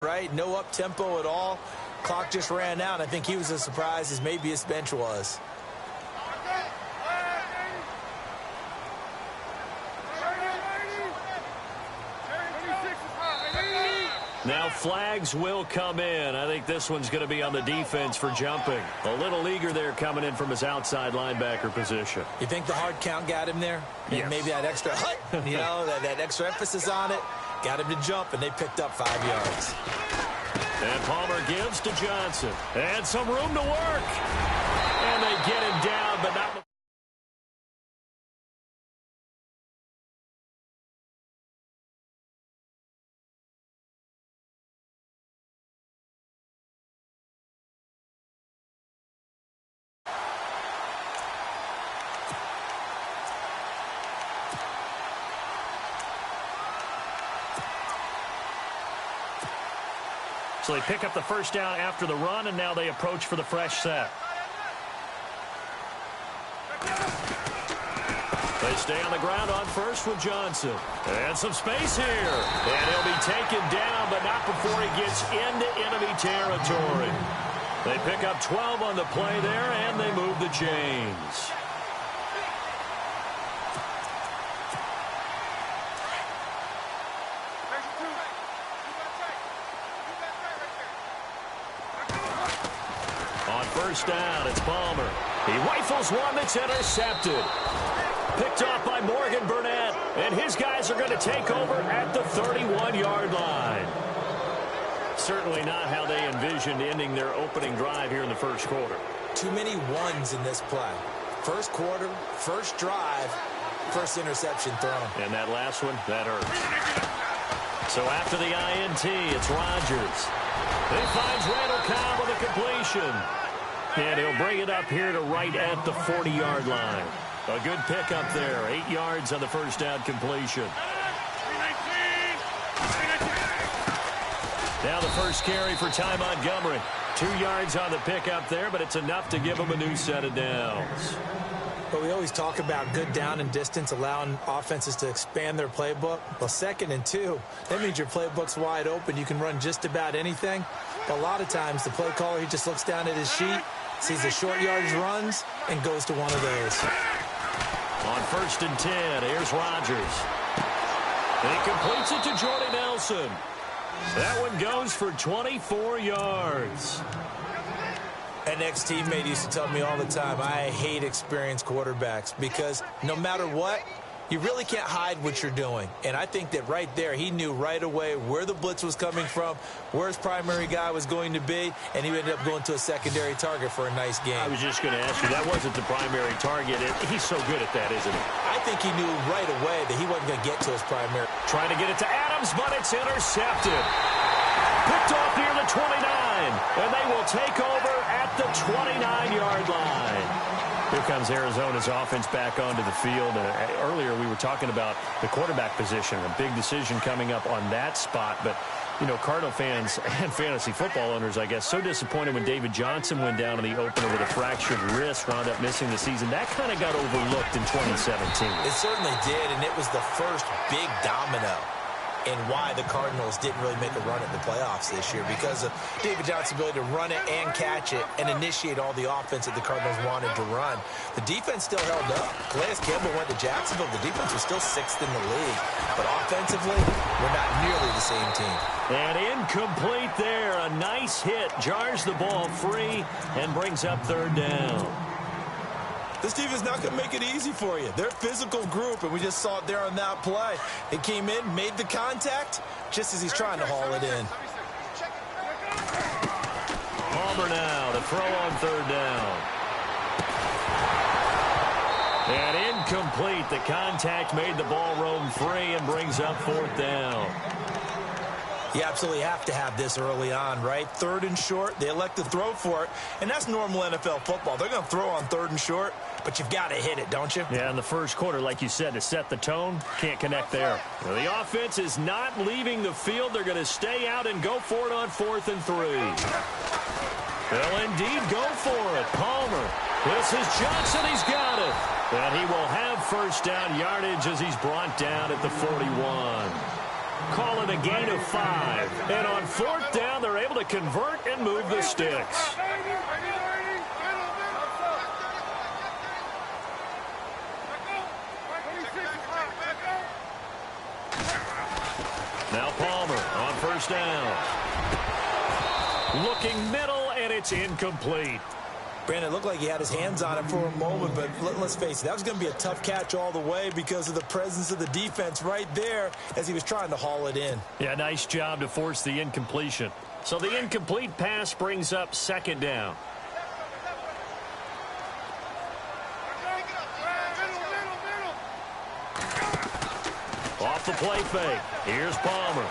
right? No up-tempo at all. Clock just ran out. I think he was as surprised as maybe his bench was. Now flags will come in. I think this one's going to be on the defense for jumping. A little eager there coming in from his outside linebacker position. You think the hard count got him there? Yes. Maybe that extra, that extra emphasis on it got him to jump, and they picked up 5 yards. And Palmer gives to Johnson. And some room to work. And they get him down, but not... So they pick up the first down after the run, and now they approach for the fresh set. They stay on the ground on first with Johnson. And some space here. And he'll be taken down, but not before he gets into enemy territory. They pick up 12 on the play there, and they move the chains. First down, it's Palmer. He rifles one that's intercepted. Picked off by Morgan Burnett, and his guys are going to take over at the 31-yard line. Certainly not how they envisioned ending their opening drive here in the first quarter. Too many ones in this play. First quarter, first drive, first interception thrown. And that last one, that hurts. So after the INT, it's Rodgers. He finds Randall Cobb with a completion. And he'll bring it up here to right at the 40-yard line. A good pickup there. 8 yards on the first down completion. Now the first carry for Ty Montgomery. 2 yards on the pickup there, but it's enough to give him a new set of downs. But we always talk about good down and distance, allowing offenses to expand their playbook. Well, 2nd and 2, that means your playbook's wide open. You can run just about anything. But a lot of times, the play caller, he just looks down at his sheet, sees the short yardage runs, and goes to one of those. On 1st and 10, here's Rodgers. And he completes it to Jordy Nelson. That one goes for 24 yards. An ex-teammate used to tell me all the time, I hate experienced quarterbacks because no matter what, you really can't hide what you're doing. And I think that right there, he knew right away where the blitz was coming from, where his primary guy was going to be, and he ended up going to a secondary target for a nice game. I was just going to ask you, that wasn't the primary target. He's so good at that, isn't he? I think he knew right away that he wasn't going to get to his primary. Trying to get it to Adams, but it's intercepted. Picked off near the 29, and they will take over at the 29-yard line. Here comes Arizona's offense back onto the field. Earlier we were talking about the quarterback position, a big decision coming up on that spot. But, you know, Cardinal fans and fantasy football owners, I guess, so disappointed when David Johnson went down in the opener with a fractured wrist, wound up missing the season. That kind of got overlooked in 2017. It certainly did, and it was the first big domino and why the Cardinals didn't really make a run at the playoffs this year, because of David Johnson's ability to run it and catch it and initiate all the offense that the Cardinals wanted to run. The defense still held up. Calais Campbell went to Jacksonville. The defense was still 6th in the league. But offensively, we're not nearly the same team. And incomplete there. A nice hit. Jars the ball free and brings up 3rd down. This team is not going to make it easy for you. They're a physical group, and we just saw it there on that play. They came in, made the contact, just as he's trying to haul it in. Palmer now to throw on 3rd down. And incomplete. The contact made the ball roam free and brings up 4th down. You absolutely have to have this early on, right? 3rd and short, they elect to throw for it, and that's normal NFL football. They're going to throw on 3rd and short, but you've got to hit it, don't you? Yeah, in the first quarter, like you said, to set the tone, can't connect there. Well, the offense is not leaving the field. They're going to stay out and go for it on 4th and 3. They'll indeed go for it. Palmer. This is Johnson. He's got it. And he will have first down yardage as he's brought down at the 41. Call it a gain of 5. And on 4th down, they're able to convert and move the sticks. Now Palmer on 1st down. Looking middle, and it's incomplete. Brandon, it looked like he had his hands on it for a moment, but let's face it, that was going to be a tough catch all the way because of the presence of the defense right there as he was trying to haul it in. Yeah, nice job to force the incompletion. So the incomplete pass brings up 2nd down. Off the play fake. Here's Palmer.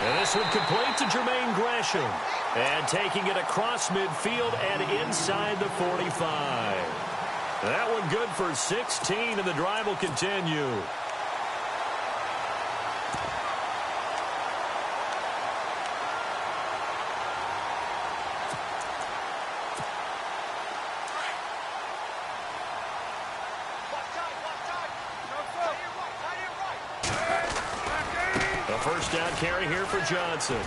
And this one complete to Jermaine Gresham. And taking it across midfield and inside the 45. That one good for 16, and the drive will continue. A 1st down carry here for Johnson.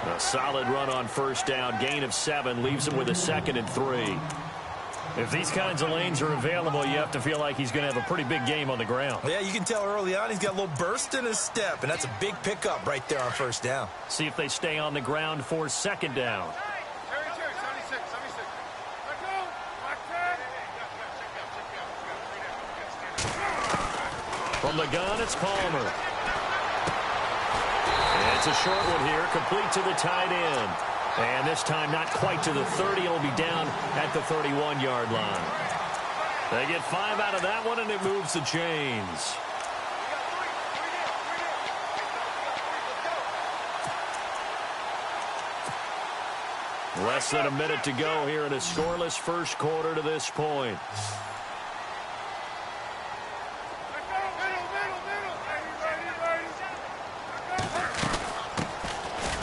A solid run on 1st down. Gain of 7 leaves him with a 2nd and 3. If these kinds of lanes are available, you have to feel like he's going to have a pretty big game on the ground. Yeah, you can tell early on he's got a little burst in his step, and that's a big pickup right there on 1st down. See if they stay on the ground for 2nd down. From the gun, it's Palmer. It's a short one here, complete to the tight end. And this time not quite to the 30. It'll be down at the 31-yard line. They get 5 out of that one, and it moves the chains. Less than a minute to go here in a scoreless 1st quarter to this point.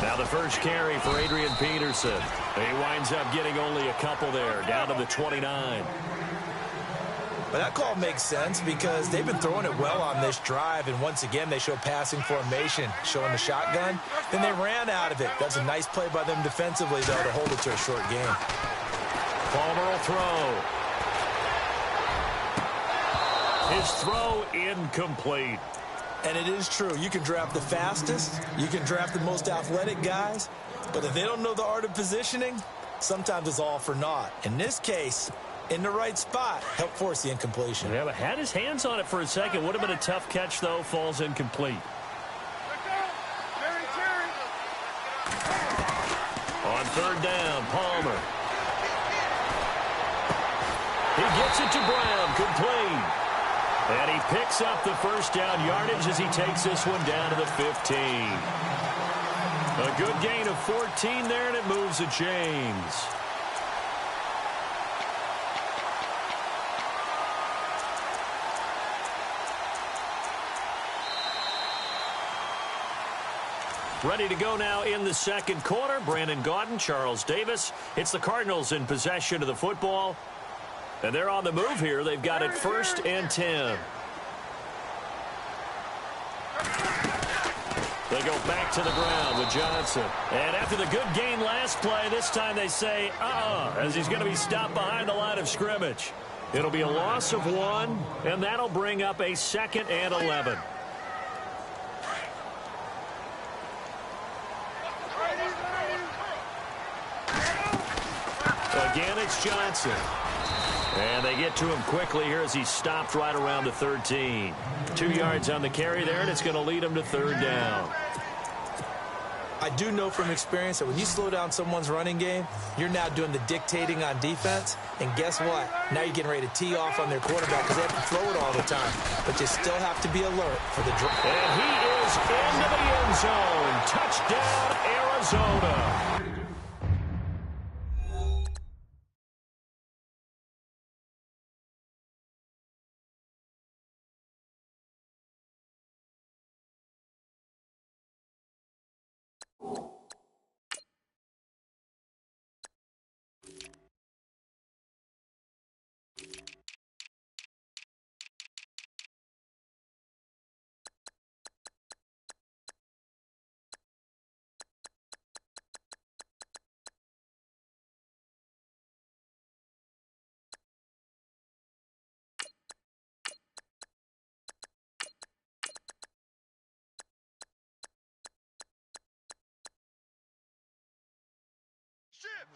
Now the 1st carry for Adrian Peterson. He winds up getting only a couple there, down to the 29. But that call makes sense because they've been throwing it well on this drive, and once again they show passing formation, showing the shotgun. Then they ran out of it. That's a nice play by them defensively, though, to hold it to a short game. Palmer will throw. His throw incomplete. And it is true. You can draft the fastest. You can draft the most athletic guys. But if they don't know the art of positioning, sometimes it's all for naught. In this case, in the right spot, helped force the incompletion. Yeah, but had his hands on it for a second. Would have been a tough catch, though. Falls incomplete. On 3rd down, Palmer. He gets it to Brown, complete. And he picks up the 1st down yardage as he takes this one down to the 15. A good gain of 14 there, and it moves the chains. Ready to go now in the 2nd quarter. Brandon Gaudin, Charles Davis. It's the Cardinals in possession of the football. And they're on the move here. They've got it 1st and 10. They go back to the ground with Johnson. And after the good gain last play, this time they say, as he's going to be stopped behind the line of scrimmage. It'll be a loss of 1, and that'll bring up a 2nd and 11. Again, it's Johnson. And they get to him quickly here as he's stopped right around the 13. 2 yards on the carry there, and it's going to lead him to 3rd down. I do know from experience that when you slow down someone's running game, you're now doing the dictating on defense. And guess what? Now you're getting ready to tee off on their quarterback because they have to throw it all the time. But you still have to be alert for the draw. And he is into the end zone. Touchdown, Arizona.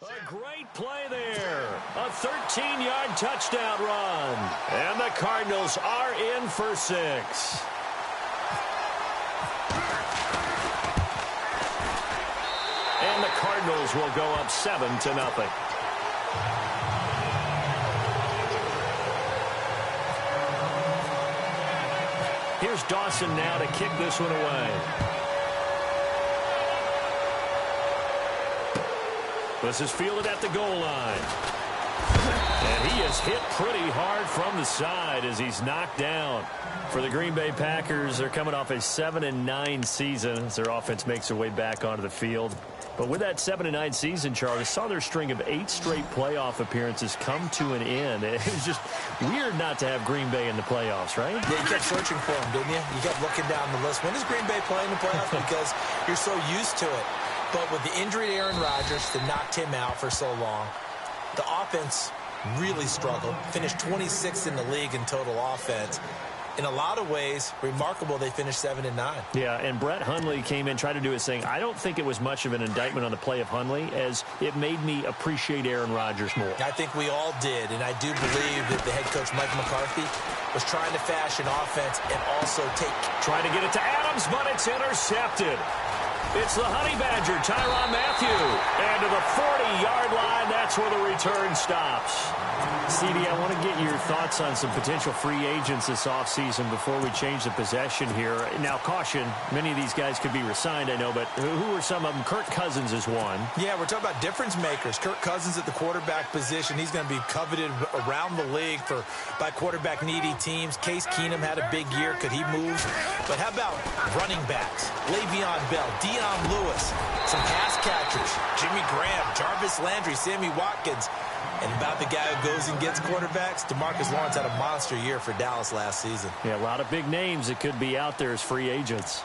A great play there. A 13-yard touchdown run. And the Cardinals are in for 6. And the Cardinals will go up 7-0. Here's Dawson now to kick this one away. This is fielded at the goal line. And he is hit pretty hard from the side as he's knocked down. For the Green Bay Packers, they're coming off a 7-9 season as their offense makes their way back onto the field. But with that 7-9 season, Charlie, saw their string of 8 straight playoff appearances come to an end. It was just weird not to have Green Bay in the playoffs, right? Yeah, you kept searching for them, didn't you? You kept looking down the list. When does Green Bay play in the playoffs? Because you're so used to it. But with the injury to Aaron Rodgers that knocked him out for so long, the offense really struggled. Finished 26th in the league in total offense. In a lot of ways, remarkable they finished 7-9. Yeah, and Brett Hundley came in, tried to do his thing. I don't think it was much of an indictment on the play of Hundley, as it made me appreciate Aaron Rodgers more. I think we all did, and I do believe that the head coach, Mike McCarthy, was trying to fashion offense and also trying to get it to Adams, but it's intercepted. It's the Honey Badger, Tyrann Mathieu. And to the 40-yard line, that's where the return stops. CD, I want to get your thoughts on some potential free agents this offseason before we change the possession here. Now, caution, many of these guys could be re-signed, I know, but who are some of them? Kirk Cousins is one. Yeah, we're talking about difference makers. Kirk Cousins at the quarterback position. He's going to be coveted around the league by quarterback-needy teams. Case Keenum had a big year. Could he move? But how about running backs? Le'Veon Bell, Dion Lewis, some pass catchers, Jimmy Graham, Jarvis Landry, Sammy Watkins. And about the guy who goes and gets quarterbacks, DeMarcus Lawrence had a monster year for Dallas last season. Yeah, a lot of big names that could be out there as free agents.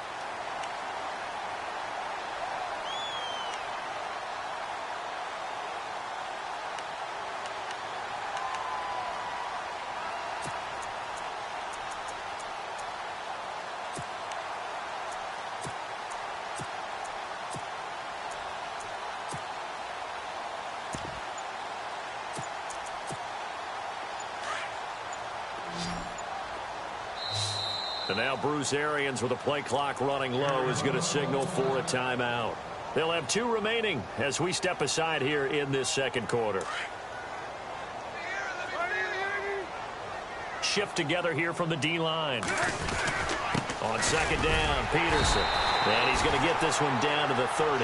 And now Bruce Arians, with the play clock running low, is going to signal for a timeout. They'll have 2 remaining as we step aside here in this second quarter. Shift together here from the D-line. On second down, Peterson. And he's going to get this one down to the 30.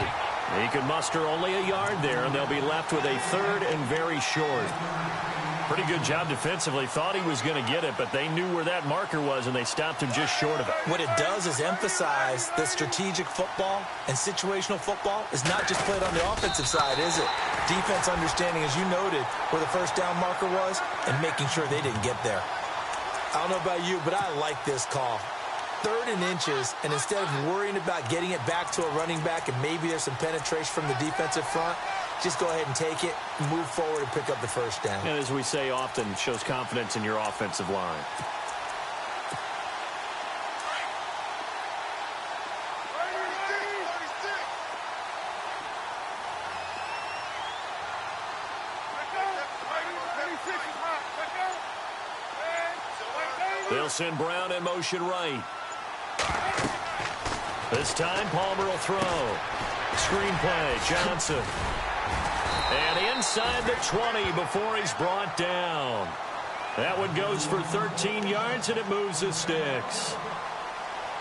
He could muster only a yard there, and they'll be left with a 3rd and very short. Pretty good job defensively. Thought he was going to get it, but they knew where that marker was, and they stopped him just short of it. What it does is emphasize that strategic football and situational football is not just played on the offensive side, is it? Defense understanding, as you noted, where the first down marker was and making sure they didn't get there. I don't know about you, but I like this call. 3rd and inches, and instead of worrying about getting it back to a running back and maybe there's some penetration from the defensive front, just go ahead and take it, move forward, and pick up the first down. And as we say often, shows confidence in your offensive line. They'll send Brown in motion right. This time, Palmer will throw. Screen play, Johnson. And inside the 20 before he's brought down. That one goes for 13 yards, and it moves the sticks.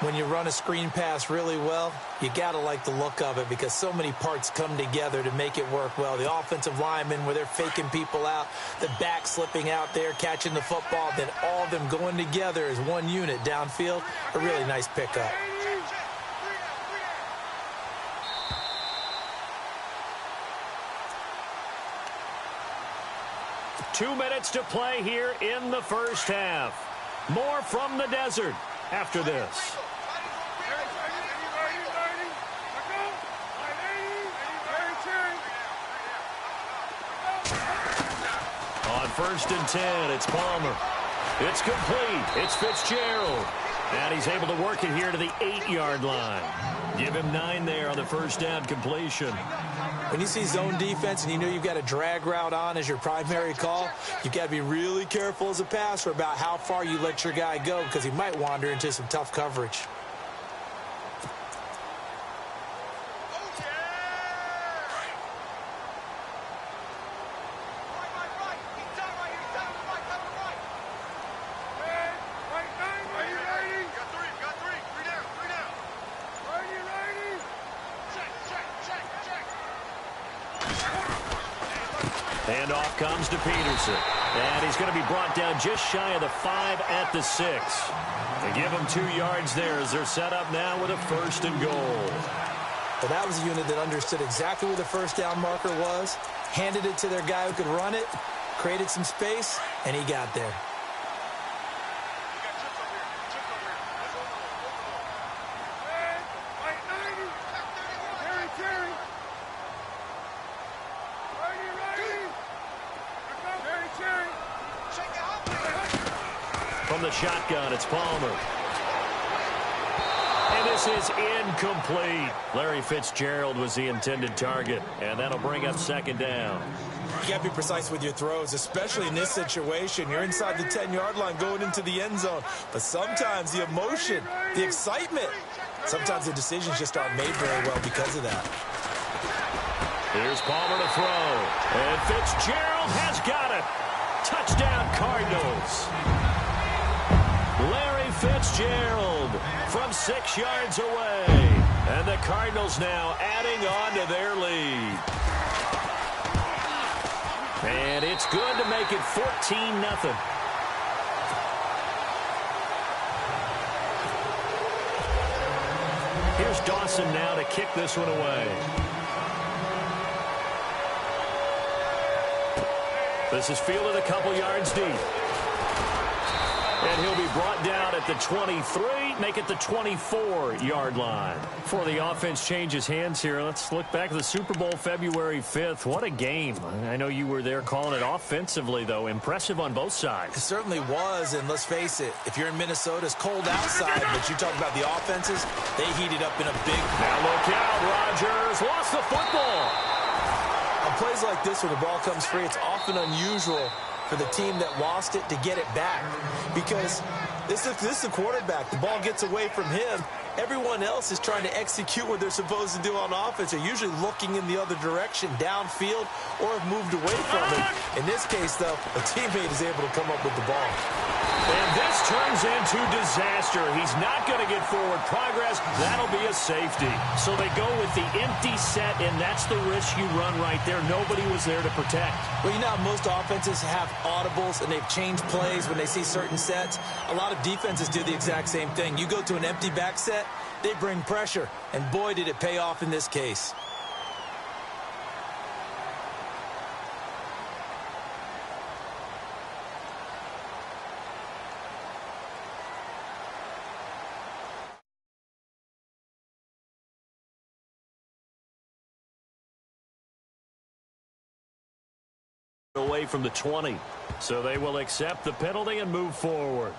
When you run a screen pass really well, you got to like the look of it because so many parts come together to make it work well. The offensive linemen, where they're faking people out, the back slipping out there, catching the football, then all of them going together as one unit downfield. A really nice pickup. Two minutes to play here in the first half. More from the desert after this. On 1st and 10, it's Palmer. It's complete. It's Fitzgerald. And he's able to work it here to the 8-yard line. Give him 9 there on the first down completion. When you see zone defense and you know you've got a drag route on as your primary call, you've got to be really careful as a passer about how far you let your guy go because he might wander into some tough coverage. Handoff comes to Peterson. And he's going to be brought down just shy of the 5 at the 6. They give him 2 yards there as they're set up now with a 1st and goal. But that was a unit that understood exactly where the first down marker was, handed it to their guy who could run it, created some space, and he got there. From the shotgun, it's Palmer. And this is incomplete. Larry Fitzgerald was the intended target, and that'll bring up 2nd down. You got to be precise with your throws, especially in this situation. You're inside the 10-yard line going into the end zone. But sometimes the emotion, the excitement, sometimes the decisions just aren't made very well because of that. Here's Palmer to throw. And Fitzgerald has got it. Touchdown, Cardinals. Larry Fitzgerald from 6 yards away. And the Cardinals now adding on to their lead. And it's good to make it 14-0. Here's Dawson now to kick this one away. This is fielded a couple yards deep. And he'll be brought down at the 23, make it the 24-yard line. Before the offense changes hands here, let's look back at the Super Bowl February 5th. What a game. I know you were there calling it offensively, though. Impressive on both sides. It certainly was, and let's face it, if you're in Minnesota, it's cold outside, but you talk about the offenses, they heated up in a big... Now look out, Rodgers lost the football. On plays like this where the ball comes free, it's often unusual for the team that lost it to get it back because this is the quarterback. The ball gets away from him. Everyone else is trying to execute what they're supposed to do on offense. They're usually looking in the other direction, downfield, or have moved away from it. In this case, though, a teammate is able to come up with the ball. And this turns into disaster. He's not going to get forward progress. That'll be a safety. So they go with the empty set, and that's the risk you run right there. Nobody was there to protect. Well, you know how most offenses have audibles, and they've changed plays when they see certain sets. A lot of defenses do the exact same thing. You go to an empty back set, they bring pressure, and boy, did it pay off in this case. Away from the 20. So they will accept the penalty and move forward.